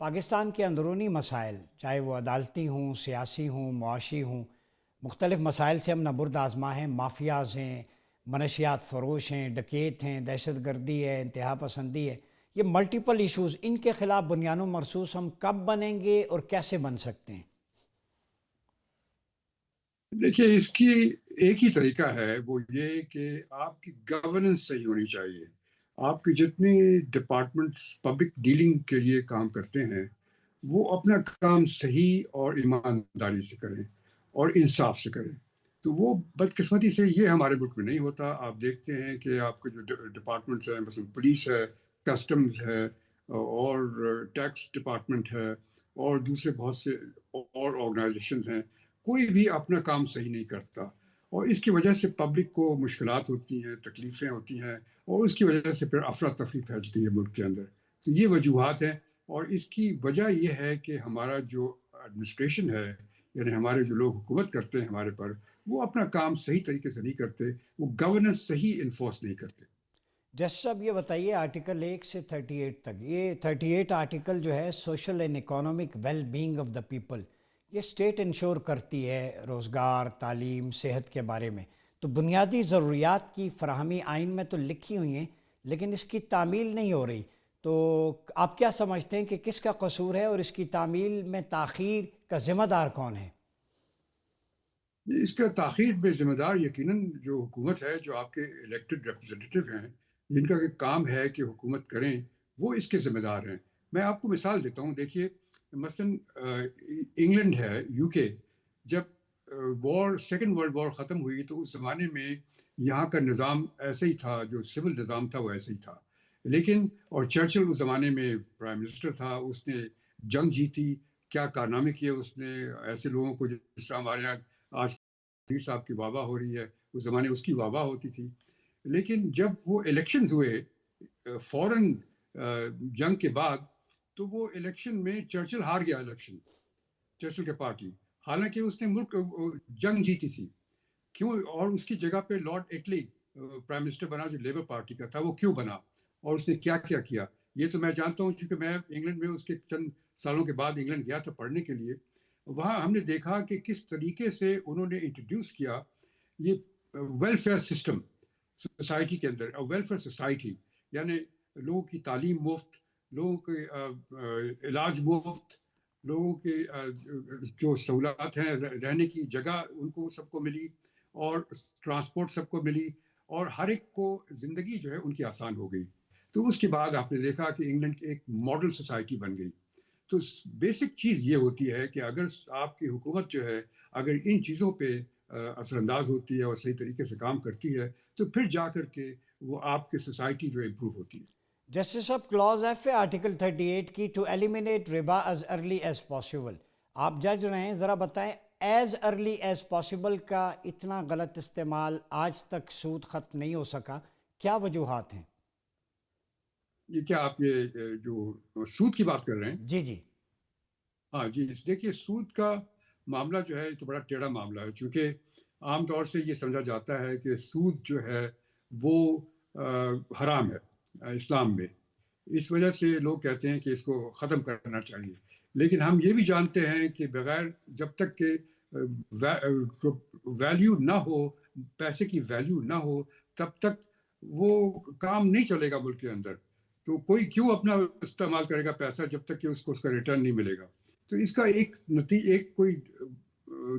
پاکستان کے اندرونی مسائل، چاہے وہ عدالتی ہوں، سیاسی ہوں، معاشی ہوں، مختلف مسائل سے ہم نبرد آزما ہیں۔ مافیاز ہیں، منشیات فروش ہیں، ڈکیت ہیں، دہشت گردی ہے، انتہا پسندی ہے، یہ ملٹیپل ایشوز، ان کے خلاف بنیان و مرصوص ہم کب بنیں گے اور کیسے بن سکتے ہیں؟ دیکھیے، اس کی ایک ہی طریقہ ہے، وہ یہ کہ آپ کی گورننس صحیح ہونی چاہیے۔ آپ کی جتنی ڈپارٹمنٹس پبلک ڈیلنگ کے لیے کام کرتے ہیں، وہ اپنا کام صحیح اور ایمانداری سے کریں اور انصاف سے کریں۔ تو وہ بدقسمتی سے یہ ہمارے ملک میں نہیں ہوتا۔ آپ دیکھتے ہیں کہ آپ کے جو ڈپارٹمنٹس ہیں، مثلا پولیس ہے، کسٹمز ہے، اور ٹیکس ڈپارٹمنٹ ہے، اور دوسرے بہت سے اور آرگنائزیشن ہیں، کوئی بھی اپنا کام صحیح نہیں کرتا، اور اس کی وجہ سے پبلک کو مشکلات ہوتی ہیں، تکلیفیں ہوتی ہیں، اور اس کی وجہ سے پھر افراتفری پھیلتی ہے ملک کے اندر۔ تو یہ وجوہات ہیں، اور اس کی وجہ یہ ہے کہ ہمارا جو ایڈمنسٹریشن ہے، یعنی ہمارے جو لوگ حکومت کرتے ہیں ہمارے پر، وہ اپنا کام صحیح طریقے سے نہیں کرتے، وہ گورننس صحیح انفورس نہیں کرتے۔ جسٹس صاحب، یہ بتائیے، آرٹیکل 1 سے 38 تک، یہ 38 آرٹیکل جو ہے social and economic well being of the people, یہ اسٹیٹ انشور کرتی ہے روزگار، تعلیم، صحت کے بارے میں۔ تو بنیادی ضروریات کی فراہمی آئین میں تو لکھی ہوئی ہیں، لیکن اس کی تعمیل نہیں ہو رہی۔ تو آپ کیا سمجھتے ہیں کہ کس کا قصور ہے، اور اس کی تعمیل میں تاخیر کا ذمہ دار کون ہے؟ اس کا تاخیر میں ذمہ دار یقیناً جو حکومت ہے، جو آپ کے الیکٹڈ ریپرزنٹیو ہیں، جن کا کام ہے کہ حکومت کریں، وہ اس کے ذمہ دار ہیں۔ میں آپ کو مثال دیتا ہوں، دیکھیے، مثلا انگلینڈ ہے، یو کے، جب سیکنڈ ورلڈ وار ختم ہوئی تو اس زمانے میں یہاں کا نظام ایسے ہی تھا، جو سول نظام تھا وہ ایسے ہی تھا، لیکن اور چرچل اس زمانے میں پرائم منسٹر تھا، اس نے جنگ جیتی، کیا کارنامے کیے اس نے، ایسے لوگوں کو جس طرح ہمارے یہاں آج پیر صاحب کی واہ واہ ہو رہی ہے، اس زمانے اس کی واہ واہ ہوتی تھی۔ لیکن جب وہ الیکشنز ہوئے فوراً جنگ کے بعد، تو وہ الیکشن میں چرچل ہار گیا الیکشن، چرچل کی پارٹی، حالانکہ اس نے ملک جنگ جیتی تھی۔ کیوں؟ اور اس کی جگہ پہ لارڈ ایٹلی پرائم منسٹر بنا، جو لیبر پارٹی کا تھا، وہ کیوں بنا اور اس نے کیا کیا کیا؟ یہ تو میں جانتا ہوں، کیونکہ میں انگلینڈ میں اس کے چند سالوں کے بعد انگلینڈ گیا تھا پڑھنے کے لیے۔ وہاں ہم نے دیکھا کہ کس طریقے سے انہوں نے انٹروڈیوس کیا یہ ویلفیئر سسٹم سوسائٹی کے اندر، ویلفیئر سوسائٹی، یعنی لوگوں کی تعلیم مفت، لوگوں کے علاج مفت، لوگوں کے جو سہولیات ہیں، رہنے کی جگہ ان کو سب کو ملی، اور ٹرانسپورٹ سب کو ملی، اور ہر ایک کو زندگی جو ہے ان کی آسان ہو گئی۔ تو اس کے بعد آپ نے دیکھا کہ انگلینڈ ایک ماڈل سوسائٹی بن گئی۔ تو بیسک چیز یہ ہوتی ہے کہ اگر آپ کی حکومت جو ہے، اگر ان چیزوں پہ اثر انداز ہوتی ہے اور صحیح طریقے سے کام کرتی ہے، تو پھر جا کر کے وہ آپ کی سوسائٹی جو امپروو ہوتی ہے۔ جسٹس صاحب، کلاز ایف ہے آرٹیکل 38 کی، ٹو ایلیمینیٹ ربا ایز ارلی ایز پاسبل۔ آپ جج رہے ہیں، ذرا بتائیں، ایز ارلی ایز پاسبل کا اتنا غلط استعمال، آج تک سود ختم نہیں ہو سکا، کیا وجوہات ہیں؟ یہ کیا آپ یہ جو سود کی بات کر رہے ہیں؟ جی جی۔ ہاں جی، دیکھیے، سود کا معاملہ جو ہے یہ تو بڑا ٹیڑھا معاملہ ہے، چونکہ عام طور سے یہ سمجھا جاتا ہے کہ سود جو ہے وہ حرام ہے اسلام میں۔ اس وجہ سے لوگ کہتے ہیں کہ اس کو ختم کرنا چاہیے، لیکن ہم یہ بھی جانتے ہیں کہ بغیر جب تک کہ ویلیو نہ ہو، پیسے کی ویلیو نہ ہو، تب تک وہ کام نہیں چلے گا ملک کے اندر۔ تو کوئی کیوں اپنا استعمال کرے گا پیسہ جب تک کہ اس کو اس کا ریٹرن نہیں ملے گا؟ تو اس کا ایک کوئی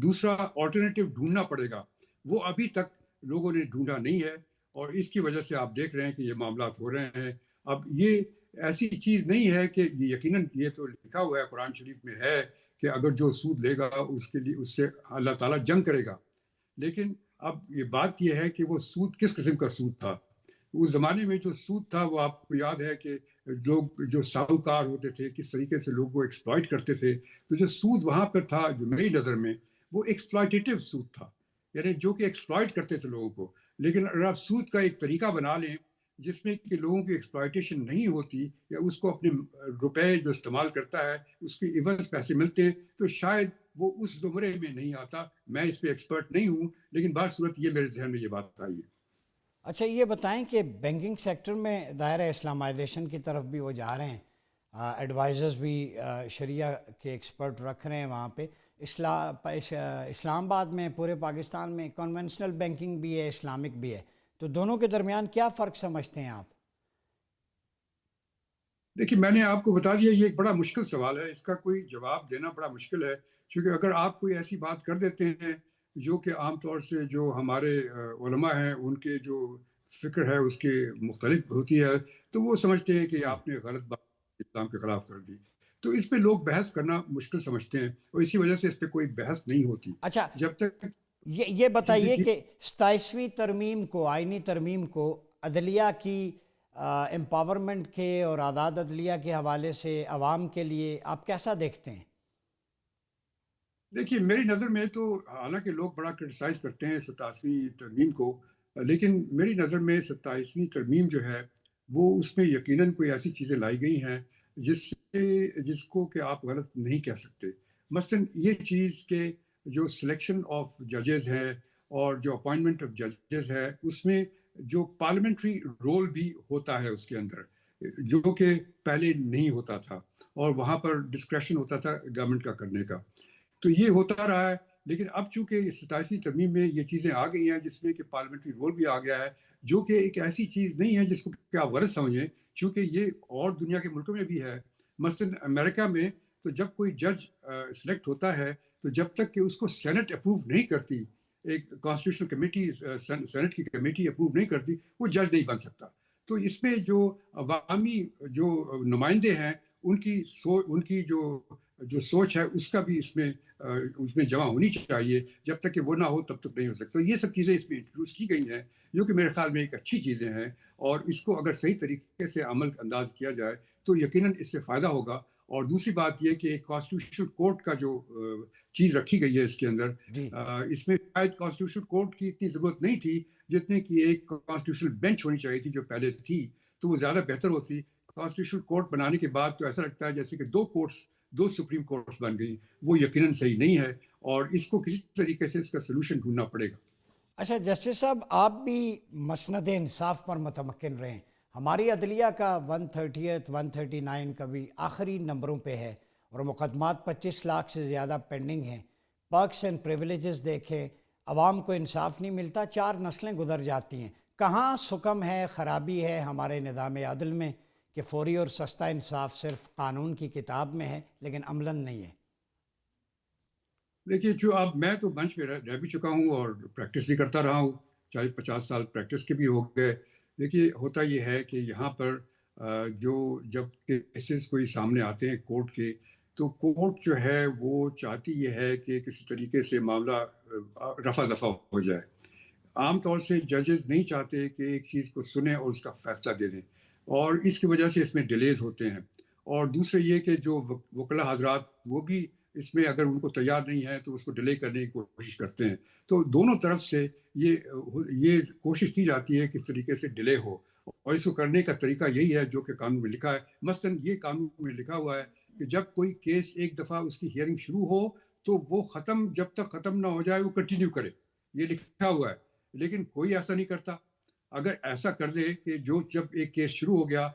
دوسرا آلٹرنیٹیو ڈھونڈنا پڑے گا، وہ ابھی تک لوگوں نے ڈھونڈا نہیں ہے، اور اس کی وجہ سے آپ دیکھ رہے ہیں کہ یہ معاملات ہو رہے ہیں۔ اب یہ ایسی چیز نہیں ہے کہ یہ یقیناً، یہ تو لکھا ہوا ہے قرآن شریف میں ہے کہ اگر جو سود لے گا اس کے لیے اس سے اللہ تعالیٰ جنگ کرے گا، لیکن اب یہ بات یہ ہے کہ وہ سود کس قسم کا سود تھا۔ اس زمانے میں جو سود تھا، وہ آپ کو یاد ہے کہ لوگ جو ساہوکار ہوتے تھے کس طریقے سے لوگوں کو ایکسپلائٹ کرتے تھے۔ تو جو سود وہاں پر تھا، جو میری نظر میں، وہ ایکسپلائٹیو سود تھا، یعنی جو کہ ایکسپلائٹ کرتے تھے لوگوں کو۔ لیکن اگر آپ سود کا ایک طریقہ بنا لیں جس میں کہ لوگوں کی ایکسپلائٹیشن نہیں ہوتی، یا اس کو اپنے روپے جو استعمال کرتا ہے اس کے عوض پیسے ملتے ہیں، تو شاید وہ اس زمرے میں نہیں آتا۔ میں اس پہ ایکسپرٹ نہیں ہوں، لیکن بہر صورت یہ میرے ذہن میں یہ بات آئی ہے۔ اچھا، یہ بتائیں کہ بینکنگ سیکٹر میں دائرہ اسلامائزیشن کی طرف بھی وہ جا رہے ہیں۔ ایڈوائزرز بھی شریعہ کے ایکسپرٹ رکھ رہے ہیں وہاں پہ. اسلام آباد میں پورے پاکستان میں کنونشنل بینکنگ بھی ہے، اسلامک بھی ہے، تو دونوں کے درمیان کیا فرق سمجھتے ہیں آپ؟ دیکھیے، میں نے آپ کو بتا دیا، یہ ایک بڑا مشکل سوال ہے، اس کا کوئی جواب دینا بڑا مشکل ہے، کیونکہ اگر آپ کوئی ایسی بات کر دیتے ہیں جو کہ عام طور سے جو ہمارے علماء ہیں ان کے جو فکر ہے اس کے مختلف ہوتی ہے، تو وہ سمجھتے ہیں کہ جی. آپ نے غلط بات اسلام کے خلاف کر دی. تو اس پہ لوگ بحث کرنا مشکل سمجھتے ہیں، اور اسی وجہ سے اس پہ کوئی بحث نہیں ہوتی اچھا، جب تک یہ چیزیں بتائیے کہ 27ویں ترمیم کو، آئینی ترمیم کو، عدلیہ کی امپاورمنٹ کے اور آزاد عدلیہ کے حوالے سے عوام کے لیے آپ کیسا دیکھتے ہیں؟ دیکھیے، میری نظر میں تو حالانکہ لوگ بڑا کرٹیسائز کرتے ہیں 27ویں ترمیم کو، لیکن میری نظر میں 27ویں ترمیم جو ہے وہ اس میں یقیناً کوئی ایسی چیزیں لائی گئی ہیں جس کو کہ آپ غلط نہیں کہہ سکتے. مثلاً یہ چیز کہ جو سلیکشن آف ججز ہے اور جو اپوائنٹمنٹ آف ججز ہے، اس میں جو پارلیمنٹری رول بھی ہوتا ہے اس کے اندر، جو کہ پہلے نہیں ہوتا تھا، اور وہاں پر ڈسکریشن ہوتا تھا گورنمنٹ کا کرنے کا. تو یہ ہوتا رہا ہے، لیکن اب چونکہ 27ویں ترمیم میں یہ چیزیں آ گئی ہیں جس میں کہ پارلیمنٹری رول بھی آ گیا ہے، جو کہ ایک ایسی چیز نہیں ہے جس کو کہ آپ غلط سمجھیں، چونکہ یہ اور دنیا کے ملکوں میں بھی ہے. مثلاً امریکہ میں تو جب کوئی جج سلیکٹ ہوتا ہے، تو جب تک کہ اس کو سینٹ اپروو نہیں کرتی، ایک کانسٹیٹیوشنل کمیٹی، سینٹ کی کمیٹی اپروو نہیں کرتی، وہ جج نہیں بن سکتا. تو اس میں جو عوامی جو نمائندے ہیں، ان کی جو سوچ ہے اس کا بھی اس میں جمع ہونی چاہیے. جب تک کہ وہ نہ ہو تب تک نہیں ہو سکتا. یہ سب چیزیں اس میں انٹروڈیوس کی گئی ہیں، جو کہ میرے خیال میں ایک اچھی چیزیں ہیں، اور اس کو اگر صحیح طریقے سے عمل انداز کیا جائے تو یقیناً اس سے فائدہ ہوگا. اور دوسری بات یہ کہ کانسٹیٹیوشنل کورٹ کا جو چیز رکھی گئی ہے اس کے اندر، جی. اس میں شاید کانسٹیٹیوشنل کورٹ کی اتنی ضرورت نہیں تھی جتنے کی ایک کانسٹیٹیوشنل بینچ ہونی چاہیے تھی جو پہلے تھی، تو وہ زیادہ بہتر ہوتی. کانسٹیٹیوشنل کورٹ بنانے کے بعد تو ایسا لگتا ہے جیسے کہ دو سپریم کورٹس بن گئی. وہ یقیناً صحیح نہیں ہے، اور اس کو کسی طریقے سے اس کا سلوشن ڈھونڈنا پڑے گا. اچھا جسٹس صاحب، آپ بھی مسند انصاف پر متمکن رہیں. ہماری عدلیہ کا 130 139 کا بھی آخری نمبروں پہ ہے، اور مقدمات 25 لاکھ سے زیادہ پینڈنگ ہیں. پرکس اینڈ پریولیجز دیکھیں، عوام کو انصاف نہیں ملتا، 4 نسلیں گزر جاتی ہیں. کہاں سکم ہے، خرابی ہے ہمارے نظام عدل میں کہ فوری اور سستا انصاف صرف قانون کی کتاب میں ہے لیکن عملاً نہیں ہے؟ دیکھیے، جو اب میں تو بنچ پہ رہ بھی چکا ہوں اور پریکٹس بھی کرتا رہا ہوں، 40-50 سال پریکٹس کے بھی ہو گئے. دیکھیے، ہوتا یہ ہے کہ یہاں پر جب کیسز کوئی سامنے آتے ہیں کورٹ کے، تو کورٹ جو ہے وہ چاہتی یہ ہے کہ کسی طریقے سے معاملہ رفع دفع ہو جائے. عام طور سے ججز نہیں چاہتے کہ ایک چیز کو سنیں اور اس کا فیصلہ دے دیں، اور اس کی وجہ سے اس میں ڈیلیز ہوتے ہیں. اور دوسرے یہ کہ جو وکلا حضرات، وہ بھی اس میں اگر ان کو تیار نہیں ہے تو اس کو ڈیلے کرنے کی کوشش کرتے ہیں. تو دونوں طرف سے یہ کوشش کی جاتی ہے کس طریقے سے ڈیلے ہو، اور اس کو کرنے کا طریقہ یہی ہے جو کہ قانون میں لکھا ہے. مثلاً یہ قانون میں لکھا ہوا ہے کہ جب کوئی کیس ایک دفعہ اس کی ہیئرنگ شروع ہو تو وہ جب تک ختم نہ ہو جائے وہ کنٹینیو کرے. یہ لکھا ہوا ہے، لیکن کوئی ایسا نہیں کرتا. اگر ایسا کر دے کہ جب ایک کیس شروع ہو گیا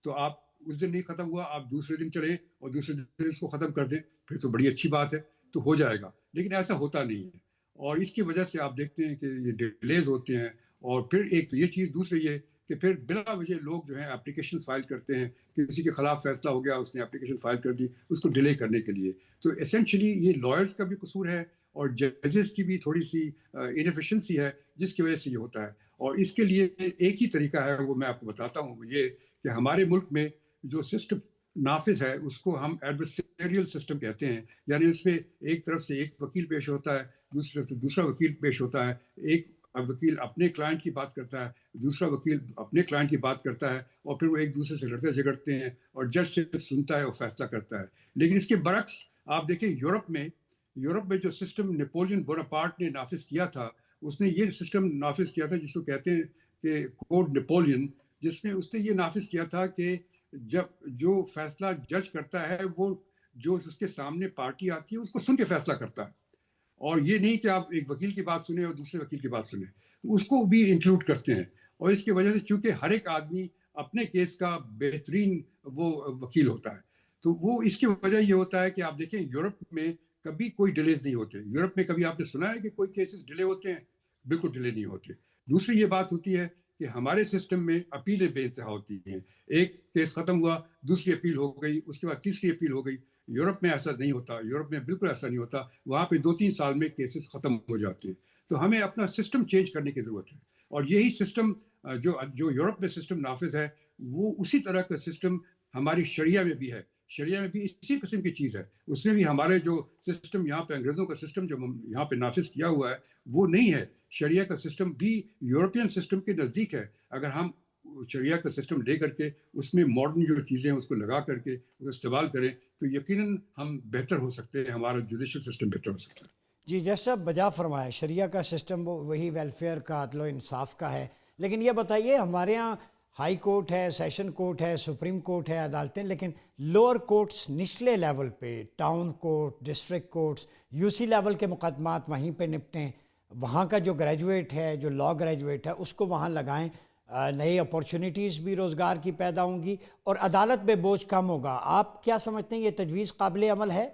تو آپ اس دن نہیں ختم ہوا، آپ دوسرے دن چلیں اور دوسرے دن اس کو ختم کر دیں، پھر تو بڑی اچھی بات ہے، تو ہو جائے گا. لیکن ایسا ہوتا نہیں ہے، اور اس کی وجہ سے آپ دیکھتے ہیں کہ یہ ڈیلیز ہوتے ہیں. اور پھر ایک تو یہ چیز، دوسری یہ کہ پھر بلا وجہ لوگ جو ہیں اپلیکیشن فائل کرتے ہیں کہ کسی کے خلاف فیصلہ ہو گیا، اس نے اپلیکیشن فائل کر دی اس کو ڈیلے کرنے کے لیے. تو اسینشلی یہ لائرز کا بھی قصور ہے اور ججز کی بھی تھوڑی سی انیفیشنسی ہے جس کی وجہ سے یہ ہوتا ہے. اور اس کے لیے ایک ہی طریقہ ہے، وہ میں آپ کو بتاتا ہوں. وہ یہ کہ ہمارے ملک میں جو سسٹم نافذ ہے اس کو ہم ایڈورسریل سسٹم کہتے ہیں. یعنی اس میں ایک طرف سے ایک وکیل پیش ہوتا ہے، دوسری طرف سے دوسرا وکیل پیش ہوتا ہے. ایک وکیل اپنے کلائنٹ کی بات کرتا ہے، دوسرا وکیل اپنے کلائنٹ کی بات کرتا ہے، اور پھر وہ ایک دوسرے سے لڑتے جھگڑتے ہیں، اور جج سے سنتا ہے اور فیصلہ کرتا ہے. لیکن اس کے برعکس آپ دیکھیں یورپ میں جو سسٹم نیپولین بوناپارٹ نے نافذ کیا تھا، اس نے یہ سسٹم نافذ کیا تھا جس کو کہتے ہیں کہ کوڈ نیپولین، جس میں اس نے یہ نافذ کیا تھا کہ جو فیصلہ جج کرتا ہے وہ جو اس کے سامنے پارٹی آتی ہے اس کو سن کے فیصلہ کرتا ہے. اور یہ نہیں کہ آپ ایک وکیل کی بات سنیں اور دوسرے وکیل کی بات سنیں، اس کو بھی انکلوڈ کرتے ہیں. اور اس کی وجہ سے چونکہ ہر ایک آدمی اپنے کیس کا بہترین وہ وکیل ہوتا ہے، تو وہ اس کی وجہ یہ ہوتا ہے کہ آپ دیکھیں یورپ میں کبھی کوئی ڈیلیز نہیں ہوتے. یورپ میں کبھی آپ نے سنا ہے کہ کوئی کیسز ڈیلے ہوتے ہیں؟ بالکل ڈیلے نہیں ہوتے. دوسری یہ بات ہوتی ہے کہ ہمارے سسٹم میں اپیلیں بے انتہا ہوتی ہیں. ایک کیس ختم ہوا، دوسری اپیل ہو گئی، اس کے بعد تیسری اپیل ہو گئی. یورپ میں ایسا نہیں ہوتا. یورپ میں بالکل ایسا نہیں ہوتا. وہاں پہ 2-3 سال میں کیسز ختم ہو جاتے ہیں. تو ہمیں اپنا سسٹم چینج کرنے کی ضرورت ہے. اور یہی سسٹم جو یورپ میں سسٹم نافذ ہے، وہ اسی طرح کا سسٹم ہماری شریعہ میں بھی ہے. شریعہ میں بھی اسی قسم کی چیز ہے. اس میں بھی ہمارے جو سسٹم یہاں پہ انگریزوں کا سسٹم جو یہاں پہ نافذ کیا ہوا ہے وہ نہیں ہے. شریعہ کا سسٹم بھی یورپین سسٹم کے نزدیک ہے. اگر ہم شریعہ کا سسٹم لے کر کے اس میں ماڈرن جو چیزیں ہیں اس کو لگا کر کے اس کو استعمال کریں تو یقیناً ہم بہتر ہو سکتے ہیں. ہمارا جوڈیشل سسٹم بہتر ہو سکتا ہے. جی جیسا بجا فرمایا شریعہ کا سسٹم وہی ویلفیئر کا عدل و انصاف کا ہے، لیکن یہ بتائیے ہمارے ہاں ہائی کورٹ ہے، سیشن کورٹ ہے، سپریم کورٹ ہے، عدالتیں، لیکن لوور کورٹس نچلے لیول پہ town court, district courts, U C level کے مقدمات وہیں پہ نپٹیں. وہاں کا جو گریجویٹ ہے، جو لا گریجویٹ ہے، اس کو وہاں لگائیں. نئی اپورچونیٹیز بھی روزگار کی پیدا ہوں گی اور عدالت پہ بوجھ کم ہوگا. آپ کیا سمجھتے ہیں یہ تجویز قابل عمل ہے؟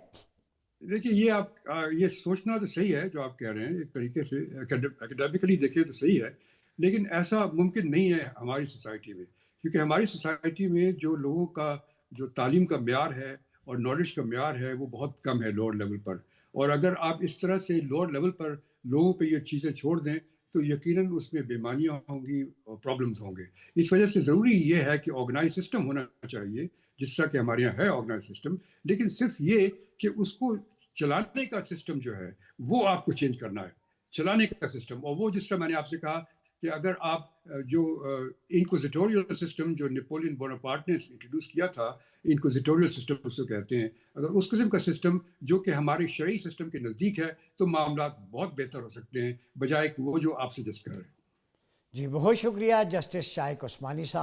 دیکھیے یہ آپ یہ سوچنا تو صحیح ہے جو آپ کہہ رہے ہیں. ایک طریقے سے اکیڈیمکلی دیکھیں تو صحیح ہے، لیکن ایسا ممکن نہیں ہے ہماری سوسائٹی میں. کیونکہ ہماری سوسائٹی میں جو لوگوں کا جو تعلیم کا معیار ہے اور نالج کا معیار ہے وہ بہت کم ہے لوور لیول پر. اور اگر آپ اس طرح سے لوور لیول پر لوگوں پہ یہ چیزیں چھوڑ دیں تو یقیناً اس میں بیماریاں ہوں گی اور پرابلمس ہوں گے. اس وجہ سے ضروری یہ ہے کہ آرگنائز سسٹم ہونا چاہیے، جس طرح کہ ہمارے یہاں ہے آرگنائز سسٹم. لیکن صرف یہ کہ اس کو چلانے کا سسٹم جو ہے وہ آپ کو چینج کرنا ہے. چلانے کا سسٹم، اور وہ جس طرح میں نے آپ سے کہا کہ اگر آپ جو انکوزیٹوریل سسٹم جو نیپولین بوناپارٹ نے انٹروڈیوس کیا تھا، انکوزیٹوریل سسٹم اس کو کہتے ہیں، اگر اس قسم کا سسٹم جو کہ ہمارے شرعی سسٹم کے نزدیک ہے تو معاملات بہت بہتر ہو سکتے ہیں بجائے کہ وہ جو آپ سجیسٹ کر رہے ہیں. جی بہت شکریہ جسٹس شائق عثمانی صاحب.